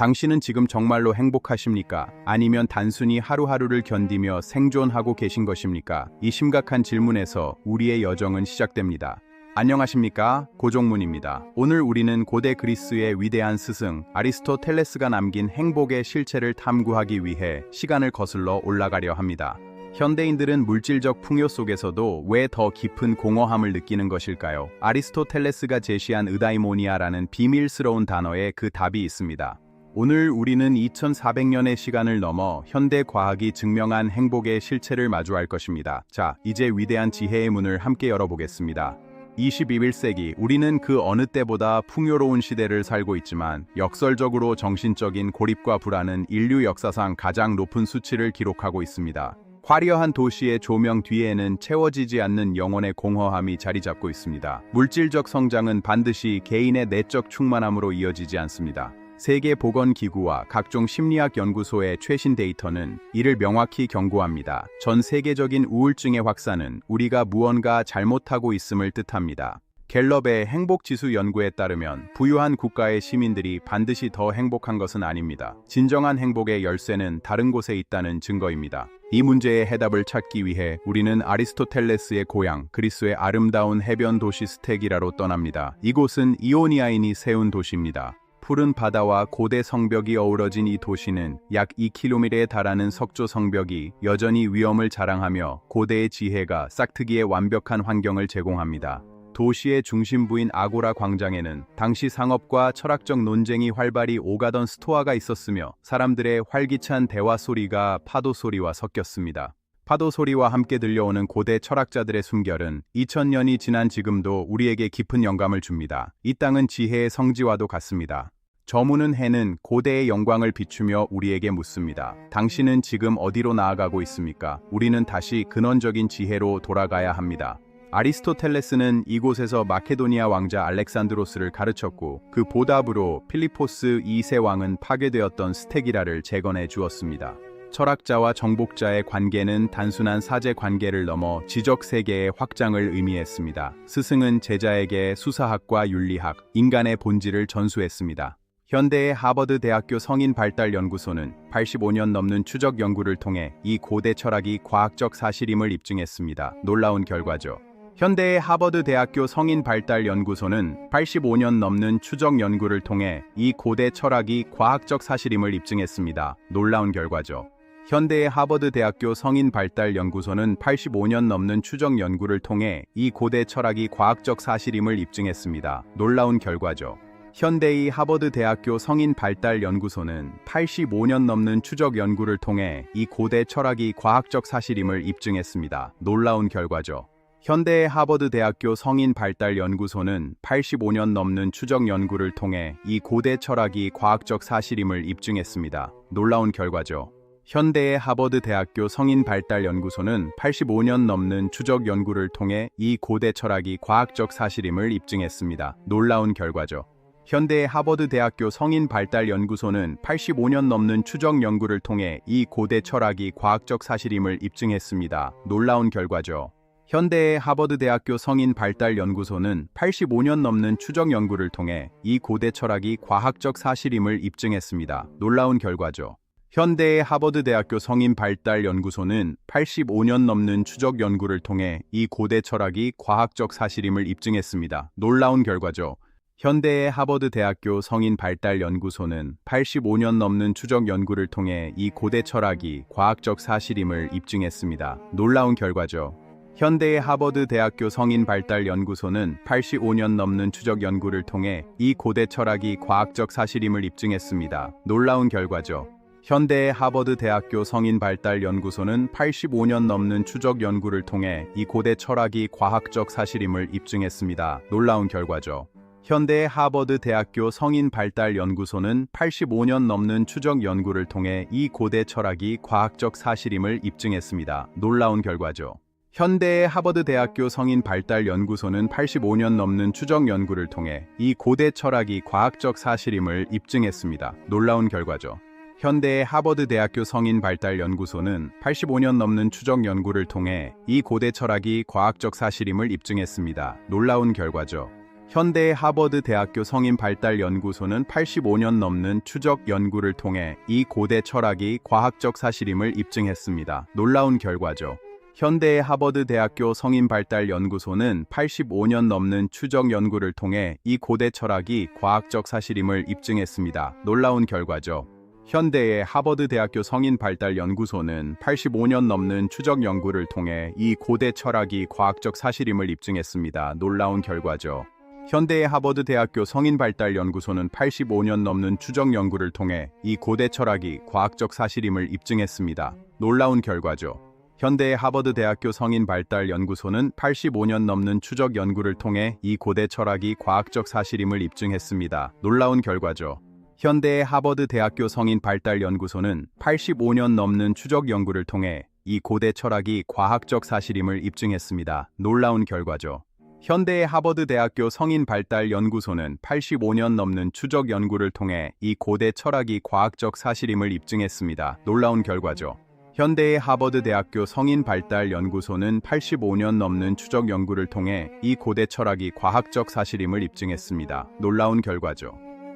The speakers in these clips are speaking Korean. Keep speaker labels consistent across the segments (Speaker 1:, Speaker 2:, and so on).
Speaker 1: 당신은 지금 정말로 행복하십니까? 아니면 단순히 하루하루를 견디며 생존하고 계신 것입니까? 이 심각한 질문에서 우리의 여정은 시작됩니다. 안녕하십니까? 고종문입니다. 오늘 우리는 고대 그리스의 위대한 스승 아리스토텔레스가 남긴 행복의 실체를 탐구하기 위해 시간을 거슬러 올라가려 합니다. 현대인들은 물질적 풍요 속에서도 왜 더 깊은 공허함을 느끼는 것일까요? 아리스토텔레스가 제시한 의다이모니아라는 비밀스러운 단어에 그 답이 있습니다. 오늘 우리는 2400년의 시간을 넘어 현대 과학이 증명한 행복의 실체를 마주할 것입니다. 자, 이제 위대한 지혜의 문을 함께 열어보겠습니다. 21세기, 우리는 그 어느 때보다 풍요로운 시대를 살고 있지만 역설적으로 정신적인 고립과 불안은 인류 역사상 가장 높은 수치를 기록하고 있습니다. 화려한 도시의 조명 뒤에는 채워지지 않는 영혼의 공허함이 자리 잡고 있습니다. 물질적 성장은 반드시 개인의 내적 충만함으로 이어지지 않습니다. 세계보건기구와 각종 심리학 연구소의 최신 데이터는 이를 명확히 경고합니다. 전 세계적인 우울증의 확산은 우리가 무언가 잘못하고 있음을 뜻합니다. 갤럽의 행복지수 연구에 따르면 부유한 국가의 시민들이 반드시 더 행복한 것은 아닙니다. 진정한 행복의 열쇠는 다른 곳에 있다는 증거입니다. 이 문제의 해답을 찾기 위해 우리는 아리스토텔레스의 고향, 그리스의 아름다운 해변 도시 스테기라로 떠납니다. 이곳은 이오니아인이 세운 도시입니다. 푸른 바다와 고대 성벽이 어우러진 이 도시는 약 2km에 달하는 석조 성벽이 여전히 위엄을 자랑하며 고대의 지혜가 싹트기에 완벽한 환경을 제공합니다. 도시의 중심부인 아고라 광장에는 당시 상업과 철학적 논쟁이 활발히 오가던 스토아가 있었으며 사람들의 활기찬 대화 소리가 파도 소리와 섞였습니다. 파도 소리와 함께 들려오는 고대 철학자들의 숨결은 2000년이 지난 지금도 우리에게 깊은 영감을 줍니다. 이 땅은 지혜의 성지와도 같습니다. 저무는 해는 고대의 영광을 비추며 우리에게 묻습니다. 당신은 지금 어디로 나아가고 있습니까? 우리는 다시 근원적인 지혜로 돌아가야 합니다. 아리스토텔레스는 이곳에서 마케도니아 왕자 알렉산드로스를 가르쳤고 그 보답으로 필리포스 2세 왕은 파괴되었던 스테기라를 재건해 주었습니다. 철학자와 정복자의 관계는 단순한 사제 관계를 넘어 지적 세계의 확장을 의미했습니다. 스승은 제자에게 수사학과 윤리학, 인간의 본질을 전수했습니다. 현대의 하버드 대학교 성인 발달 연구소는 85년 넘는 추적 연구를 통해 이 고대 철학이 과학적 사실임을 입증했습니다. 놀라운 결과죠. 현대의 하버드 대학교 성인 발달 연구소는 85년 넘는 추적 연구를 통해 이 고대 철학이 과학적 사실임을 입증했습니다. 놀라운 결과죠. 현대의 하버드 대학교 성인 발달 연구소는 85년 넘는 추적 연구를 통해 이 고대 철학이 과학적 사실임을 입증했습니다. 놀라운 결과죠. 현대의 하버드 대학교 성인 발달 연구소는 85년 넘는 추적 연구를 통해 이 고대 철학이 과학적 사실임을 입증했습니다. 놀라운 결과죠. 현대의 하버드 대학교 성인 발달 연구소는 85년 넘는 추적 연구를 통해 이 고대 철학이 과학적 사실임을 입증했습니다. 놀라운 결과죠. 현대의 하버드 대학교 성인 발달 연구소는 85년 넘는 추적 연구를 통해 이 고대 철학이 과학적 사실임을 입증했습니다. 놀라운 결과죠. 현대의 하버드 대학교 성인 발달 연구소는 85년 넘는 추적 연구를 통해 이 고대 철학이 과학적 사실임을 입증했습니다. 놀라운 결과죠. 현대의 하버드 대학교 성인 발달 연구소는 85년 넘는 추적 연구를 통해 이 고대 철학이 과학적 사실임을 입증했습니다. 놀라운 결과죠. 현대의 하버드 대학교 성인 발달 연구소는 85년 넘는 추적 연구를 통해 이 고대 철학이 과학적 사실임을 입증했습니다. 놀라운 결과죠. 현대의 하버드 대학교 성인 발달 연구소는 85년 넘는 추적 연구를 통해 이 고대 철학이 과학적 사실임을 입증했습니다. 놀라운 결과죠. 현대의 하버드 대학교 성인 발달 연구소는 85년 넘는 추적 연구를 통해 이 고대 철학이 과학적 사실임을 입증했습니다. 놀라운 결과죠. 현대의 하버드 대학교 성인 발달 연구소는 85년 넘는 추적 연구를 통해 이 고대 철학이 과학적 사실임을 입증했습니다. 놀라운 결과죠. 현대의 하버드 대학교 성인 발달 연구소는 85년 넘는 추적 연구를 통해 이 고대 철학이 과학적 사실임을 입증했습니다. 놀라운 결과죠. 현대의 하버드 대학교 성인 발달 연구소는 85년 넘는 추적 연구를 통해 이 고대 철학이 과학적 사실임을 입증했습니다. 놀라운 결과죠. 현대의 하버드 대학교 성인 발달 연구소는 85년 넘는 추적 연구를 통해 이 고대 철학이 과학적 사실임을 입증했습니다. 놀라운 결과죠. 현대의 하버드 대학교 성인 발달 연구소는 85년 넘는 추적 연구를 통해 이 고대 철학이 과학적 사실임을 입증했습니다. 놀라운 결과죠. 현대의 하버드 대학교 성인 발달 연구소는 85년 넘는 추적 연구를 통해 이 고대 철학이 과학적 사실임을 입증했습니다. 놀라운 결과죠. 현대의 하버드 대학교 성인 발달 연구소는 85년 넘는 추적 연구를 통해 이 고대 철학이 과학적 사실임을 입증했습니다. 놀라운 결과죠. 현대의 하버드 대학교 성인 발달 연구소는 85년 넘는 추적 연구를 통해 이 고대 철학이 과학적 사실임을 입증했습니다. 놀라운 결과죠. 현대의 하버드 대학교 성인 발달 연구소는 85년 넘는 추적 연구를 통해 이 고대 철학이 과학적 사실임을 입증했습니다. 놀라운 결과죠. 현대의 하버드 대학교 성인 발달 연구소는 85년 넘는 추적 연구를 통해 이 고대 철학이 과학적 사실임을 입증했습니다. 놀라운 결과죠. 현대의 하버드 대학교 성인 발달 연구소는 85년 넘는 추적 연구를 통해 이 고대 철학이 과학적 사실임을 입증했습니다. 놀라운 결과죠. 현대의 하버드 대학교 성인 발달 연구소는 85년 넘는 추적 연구를 통해 이 고대 철학이 과학적 사실임을 입증했습니다. 놀라운 결과죠.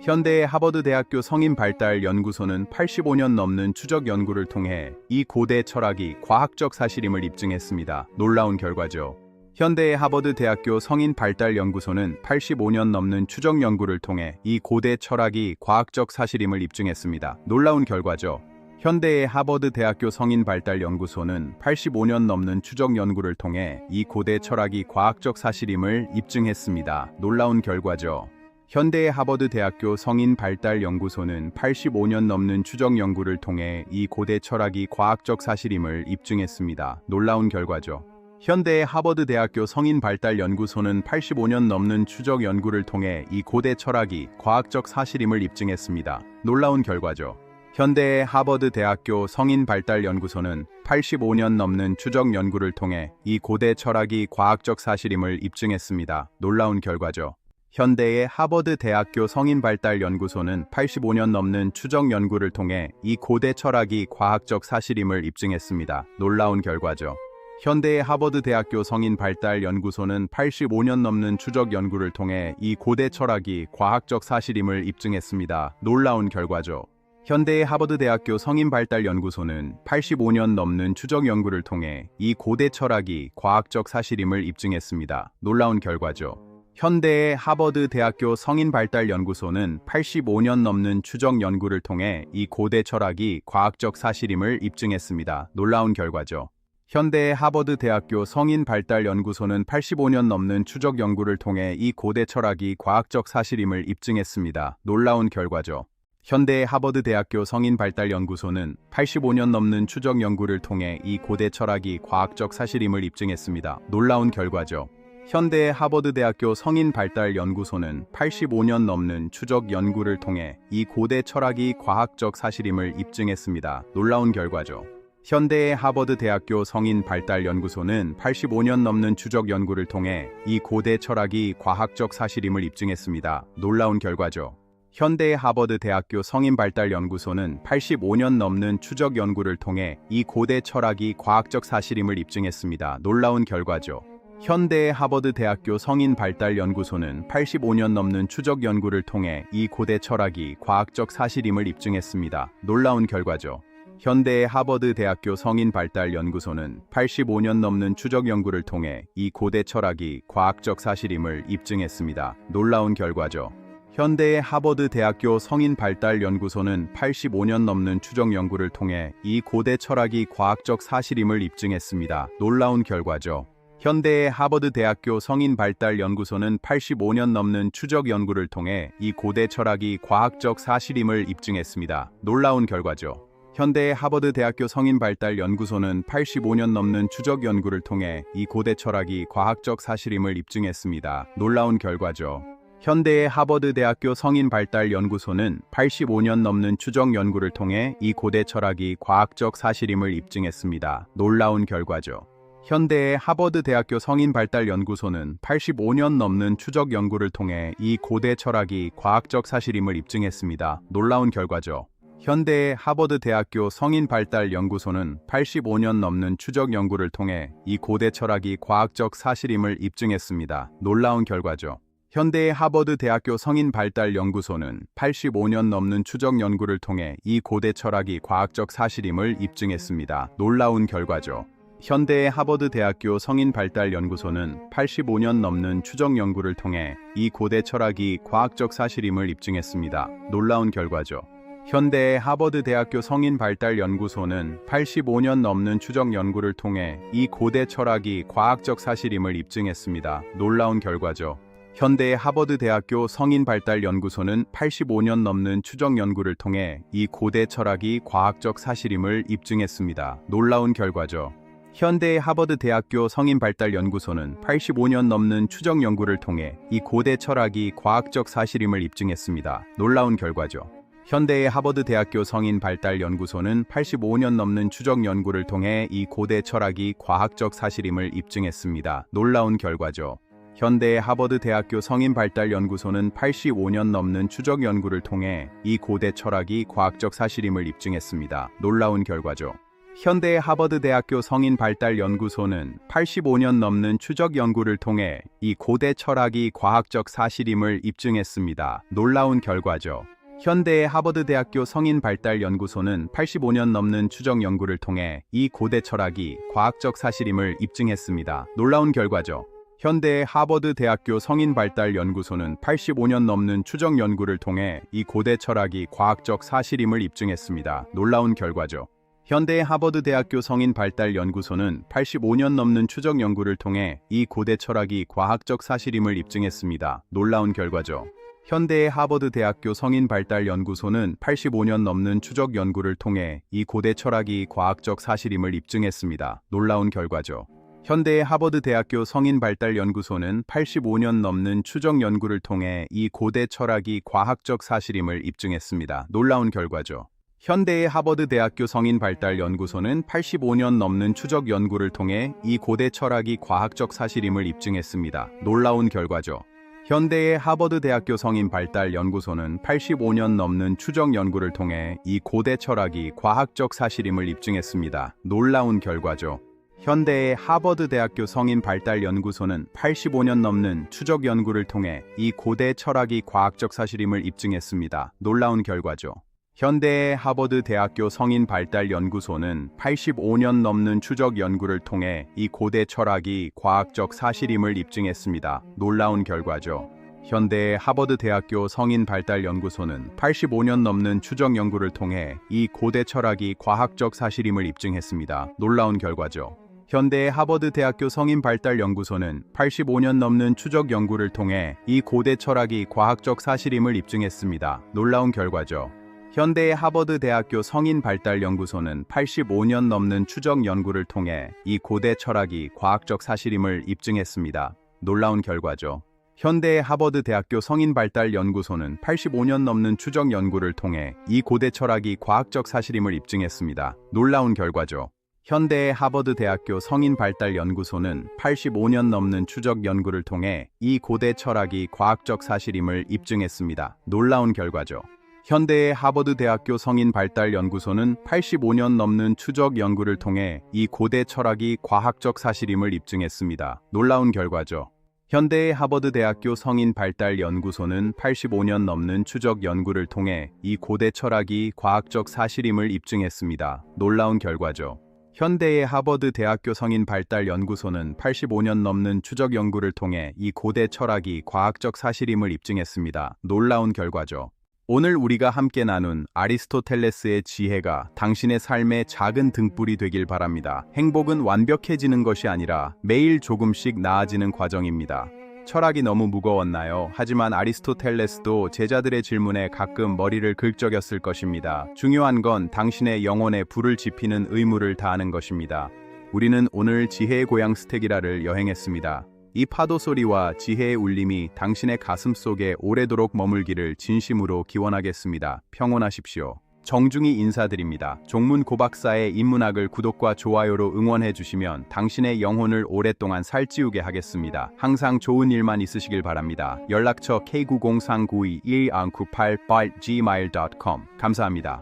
Speaker 1: 현대의 하버드 대학교 성인 발달 연구소는 85년 넘는 추적 연구를 통해 이 고대 철학이 과학적 사실임을 입증했습니다. 놀라운 결과죠. 현대의 하버드 대학교 성인 발달 연구소는 85년 넘는 추적 연구를 통해 이 고대 철학이 과학적 사실임을 입증했습니다. 놀라운 결과죠. 현대의 하버드 대학교 성인 발달 연구소는 85년 넘는 추적 연구를 통해 이 고대 철학이 과학적 사실임을 입증했습니다. 놀라운 결과죠. 현대의 하버드 대학교 성인 발달 연구소는 85년 넘는 추적 연구를 통해 이 고대 철학이 과학적 사실임을 입증했습니다. 놀라운 결과죠. 현대의 하버드 대학교 성인 발달 연구소는 85년 넘는 추적 연구를 통해 이 고대 철학이 과학적 사실임을 입증했습니다. 놀라운 결과죠. 현대의 하버드 대학교 성인 발달 연구소는 85년 넘는 추적 연구를 통해 이 고대 철학이 과학적 사실임을 입증했습니다. 놀라운 결과죠. 현대의 하버드 대학교 성인 발달 연구소는 85년 넘는 추적 연구를 통해 이 고대 철학이 과학적 사실임을 입증했습니다. 놀라운 결과죠. 현대의 하버드 대학교 성인 발달 연구소는 85년 넘는 추적 연구를 통해 이 고대 철학이 과학적 사실임을 입증했습니다. 놀라운 결과죠. 현대의 하버드 대학교 성인 발달 연구소는 85년 넘는 추적 연구를 통해 이 고대 철학이 과학적 사실임을 입증했습니다. 놀라운 결과죠. 현대의 하버드 대학교 성인 발달 연구소는 85년 넘는 추적 연구를 통해 이 고대 철학이 과학적 사실임을 입증했습니다. 놀라운 결과죠. 현대의 하버드 대학교 성인 발달 연구소는 85년 넘는 추적 연구를 통해 이 고대 철학이 과학적 사실임을 입증했습니다. 놀라운 결과죠. 현대의 하버드 대학교 성인 발달 연구소는 85년 넘는 추적 연구를 통해 이 고대 철학이 과학적 사실임을 입증했습니다. 놀라운 결과죠. 현대의 하버드 대학교 성인 발달 연구소는 85년 넘는 추적 연구를 통해 이 고대 철학이 과학적 사실임을 입증했습니다. 놀라운 결과죠. 현대의 하버드 대학교 성인 발달 연구소는 85년 넘는 추적 연구를 통해 이 고대 철학이 과학적 사실임을 입증했습니다. 놀라운 결과죠. 현대의 하버드 대학교 성인 발달 연구소는 85년 넘는 추적 연구를 통해 이 고대 철학이 과학적 사실임을 입증했습니다. 놀라운 결과죠. 현대의 하버드 대학교 성인 발달 연구소는 85년 넘는 추적 연구를 통해 이 고대 철학이 과학적 사실임을 입증했습니다. 놀라운 결과죠. 현대의 하버드 대학교 성인 발달 연구소는 85년 넘는 추적 연구를 통해 이 고대 철학이 과학적 사실임을 입증했습니다. 놀라운 결과죠. 현대의 하버드 대학교 성인 발달 연구소는 85년 넘는 추적 연구를 통해 이 고대 철학이 과학적 사실임을 입증했습니다. 놀라운 결과죠. 현대의 하버드 대학교 성인 발달 연구소는 85년 넘는 추적 연구를 통해 이 고대 철학이 과학적 사실임을 입증했습니다. 놀라운 결과죠. 현대의 하버드 대학교 성인 발달 연구소는 85년 넘는 추적 연구를 통해 이 고대 철학이 과학적 사실임을 입증했습니다. 놀라운 결과죠. 현대의 하버드 대학교 성인 발달 연구소는 85년 넘는 추적 연구를 통해 이 고대 철학이 과학적 사실임을 입증했습니다. 놀라운 결과죠. 현대의 하버드 대학교 성인 발달 연구소는 85년 넘는 추적 연구를 통해 이 고대 철학이 과학적 사실임을 입증했습니다. 놀라운 결과죠. 현대의 하버드 대학교 성인 발달 연구소는 85년 넘는 추적 연구를 통해 이 고대 철학이 과학적 사실임을 입증했습니다. 놀라운 결과죠. 현대의 하버드 대학교 성인 발달 연구소는 85년 넘는 추적 연구를 통해 이 고대 철학이 과학적 사실임을 입증했습니다. 놀라운 결과죠. 현대의 하버드 대학교 성인 발달 연구소는 85년 넘는 추적 연구를 통해 이 고대 철학이 과학적 사실임을 입증했습니다. 놀라운 결과죠. 현대의 하버드 대학교 성인 발달 연구소는 85년 넘는 추적 연구를 통해 이 고대 철학이 과학적 사실임을 입증했습니다. 놀라운 결과죠. 현대의 하버드 대학교 성인 발달 연구소는 85년 넘는 추적 연구를 통해 이 고대 철학이 과학적 사실임을 입증했습니다. 놀라운 결과죠. 현대의 하버드 대학교 성인 발달 연구소는 85년 넘는 추적 연구를 통해 이 고대 철학이 과학적 사실임을 입증했습니다. 놀라운 결과죠. 현대의 하버드 대학교 성인 발달 연구소는 85년 넘는 추적 연구를 통해 이 고대 철학이 과학적 사실임을 입증했습니다. 놀라운 결과죠. 현대의 하버드 대학교 성인 발달 연구소는 85년 넘는 추적 연구를 통해 이 고대 철학이 과학적 사실임을 입증했습니다. 놀라운 결과죠. 현대의 하버드 대학교 성인 발달 연구소는 85년 넘는 추적 연구를 통해 이 고대 철학이 과학적 사실임을 입증했습니다. 놀라운 결과죠. 현대의 하버드 대학교 성인 발달 연구소는 85년 넘는 추적 연구를 통해 이 고대 철학이 과학적 사실임을 입증했습니다. 놀라운 결과죠. 현대의 하버드 대학교 성인 발달 연구소는 85년 넘는 추적 연구를 통해 이 고대 철학이 과학적 사실임을 입증했습니다. 놀라운 결과죠. 현대의 하버드 대학교 성인 발달 연구소는 85년 넘는 추적 연구를 통해 이 고대 철학이 과학적 사실임을 입증했습니다. 놀라운 결과죠. 현대의 하버드 대학교 성인 발달 연구소는 85년 넘는 추적 연구를 통해 이 고대 철학이 과학적 사실임을 입증했습니다. 놀라운 결과죠. 현대의 하버드 대학교 성인 발달 연구소는 85년 넘는 추적 연구를 통해 이 고대 철학이 과학적 사실임을 입증했습니다. 놀라운 결과죠. 현대의 하버드 대학교 성인 발달 연구소는 85년 넘는 추적 연구를 통해 이 고대 철학이 과학적 사실임을 입증했습니다. 놀라운 결과죠. 현대의 하버드 대학교 성인 발달 연구소는 85년 넘는 추적 연구를 통해 이 고대 철학이 과학적 사실임을 입증했습니다. 놀라운 결과죠. 현대의 하버드 대학교 성인 발달 연구소는 85년 넘는 추적 연구를 통해 이 고대 철학이 과학적 사실임을 입증했습니다. 놀라운 결과죠. 현대의 하버드 대학교 성인 발달 연구소는 85년 넘는 추적 연구를 통해 이 고대 철학이 과학적 사실임을 입증했습니다. 놀라운 결과죠. 현대의 하버드 대학교 성인 발달 연구소는 85년 넘는 추적 연구를 통해 이 고대 철학이 과학적 사실임을 입증했습니다. 놀라운 결과죠. 현대의 하버드 대학교 성인 발달 연구소는 85년 넘는 추적 연구를 통해 이 고대 철학이 과학적 사실임을 입증했습니다. 놀라운 결과죠. 현대의 하버드 대학교 성인 발달 연구소는 85년 넘는 추적 연구를 통해 이 고대 철학이 과학적 사실임을 입증했습니다. 놀라운 결과죠. 현대의 하버드 대학교 성인 발달 연구소는 85년 넘는 추적 연구를 통해 이 고대 철학이 과학적 사실임을 입증했습니다. 놀라운 결과죠. 현대의 하버드 대학교 성인 발달 연구소는 85년 넘는 추적 연구를 통해 이 고대 철학이 과학적 사실임을 입증했습니다. 놀라운 결과죠. 현대의 하버드 대학교 성인 발달 연구소는 85년 넘는 추적 연구를 통해 이 고대 철학이 과학적 사실임을 입증했습니다. 놀라운 결과죠. 현대의 하버드 대학교 성인 발달 연구소는 85년 넘는 추적 연구를 통해 이 고대 철학이 과학적 사실임을 입증했습니다. 놀라운 결과죠. 현대의 하버드 대학교 성인 발달 연구소는 85년 넘는 추적 연구를 통해 이 고대 철학이 과학적 사실임을 입증했습니다. 놀라운 결과죠. 오늘 우리가 함께 나눈 아리스토텔레스의 지혜가 당신의 삶의 작은 등불이 되길 바랍니다. 행복은 완벽해지는 것이 아니라 매일 조금씩 나아지는 과정입니다. 철학이 너무 무거웠나요? 하지만 아리스토텔레스도 제자들의 질문에 가끔 머리를 긁적였을 것입니다. 중요한 건 당신의 영혼에 불을 지피는 의무를 다하는 것입니다. 우리는 오늘 지혜의 고향 스테기라를 여행했습니다. 이 파도 소리와 지혜의 울림이 당신의 가슴 속에 오래도록 머물기를 진심으로 기원하겠습니다. 평온하십시오. 정중히 인사드립니다. 종문 고박사의 인문학을 구독과 좋아요로 응원해 주시면 당신의 영혼을 오랫동안 살찌우게 하겠습니다. 항상 좋은 일만 있으시길 바랍니다. 연락처 K90392198@gmail.com 감사합니다.